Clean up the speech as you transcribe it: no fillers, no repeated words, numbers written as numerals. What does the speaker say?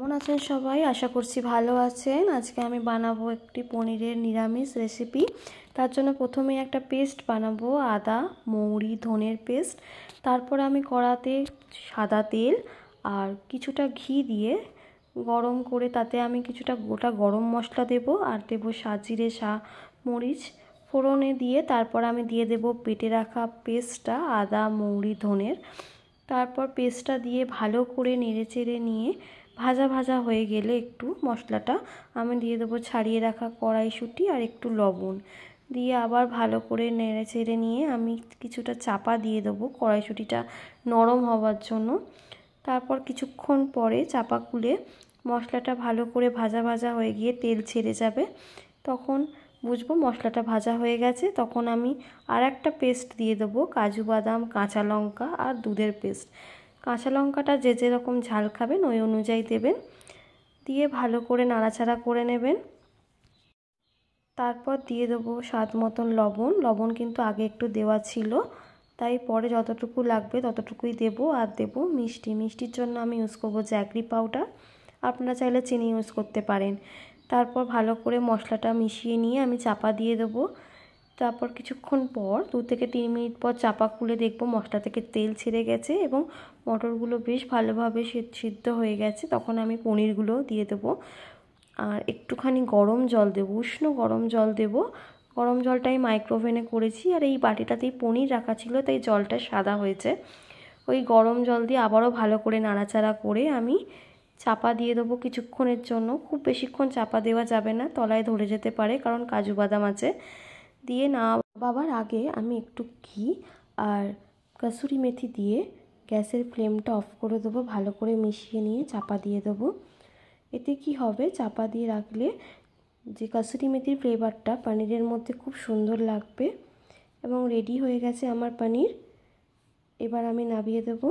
কেমন আছেন সবাই? আশা করছি ভালো আছেন। আজকে আমি বানাবো একটি পনিরের নিরামিষ রেসিপি। তার জন্য প্রথমে একটা পেস্ট বানাবো, আদা মৌরি ধনের পেস্ট। তারপর আমি কড়াতে সাদা তেল আর কিছুটা ঘি দিয়ে গরম করে তাতে আমি কিছুটা গোটা গরম মশলা দেব আর দেব সাজিরে মরিচ ফোড়নে দিয়ে তারপর আমি দিয়ে দেব বেটে রাখা পেস্টটা আদা মৌরি ধনের। তারপর পেস্টটা দিয়ে ভালো করে নেড়েচেড়ে নিয়ে ভাজা ভাজা হয়ে গেলে একটু মশলাটা আমি দিয়ে দেবো ছাড়িয়ে রাখা কড়াইশুঁটি আর একটু লবণ দিয়ে আবার ভালো করে নেড়েচেড়ে নিয়ে আমি কিছুটা চাপা দিয়ে দেবো কড়াইশুঁটিটা নরম হওয়ার জন্য। তারপর কিছুক্ষণ পরে চাপা খুলে মশলাটা ভালো করে ভাজা ভাজা হয়ে গিয়ে তেল ছেড়ে যাবে, তখন বুঝবো মশলাটা ভাজা হয়ে গেছে। তখন আমি আর একটা পেস্ট দিয়ে দেবো, কাজু বাদাম কাঁচা লঙ্কা আর দুধের পেস্ট। কাঁচা লঙ্কাটা যে যেরকম ঝাল খাবেন ওই অনুযায়ী দেবেন, দিয়ে ভালো করে নাড়াচাড়া করে নেবেন। তারপর দিয়ে দেবো স্বাদ মতন লবণ। লবণ কিন্তু আগে একটু দেওয়া ছিল, তাই পরে যতটুকু লাগবে ততটুকুই দেবো। আর দেবো মিষ্টির জন্য আমি ইউজ করবো জ্যাগরি পাউডার, আপনারা চাইলে চিনি ইউজ করতে পারেন। তারপর ভালো করে মশলাটা মিশিয়ে নিয়ে আমি চাপা দিয়ে দেবো। তারপর কিছুক্ষণ পর 2 থেকে 3 মিনিট পর চাপা খুলে দেখবো মশলা থেকে তেল ছেড়ে গেছে এবং মটরগুলো বেশ ভালোভাবে সিদ্ধ হয়ে গেছে। তখন আমি পনিরগুলো দিয়ে দেবো আর একটুখানি গরম জল দেবো, উষ্ণ গরম জল দেবো। গরম জলটাই মাইক্রোওভেনে করেছি আর এই বাটিটাতেই পনির রাখা ছিল, তাই জলটা সাদা হয়েছে। ওই গরম জল দিয়ে আবারও ভালো করে নাড়াচাড়া করে আমি চাপা দিয়ে দেবো কিছুক্ষণের জন্য। খুব বেশিক্ষণ চাপা দেওয়া যাবে না, তলায় ধরে যেতে পারে কারণ কাজু বাদাম আছে। দিয়ে নামাবার আগে আমি একটু ঘি আর কসুরি মেথি দিয়ে গ্যাসের ফ্লেমটা অফ করে দেবো, ভালো করে মিশিয়ে নিয়ে চাপা দিয়ে দেবো। এতে কি হবে, চাপা দিয়ে রাখলে যে কসুরি মেথির ফ্লেভারটা পনিরের মধ্যে খুব সুন্দর লাগবে। এবং রেডি হয়ে গেছে আমার পনির। এবার আমি নামিয়ে দেবো।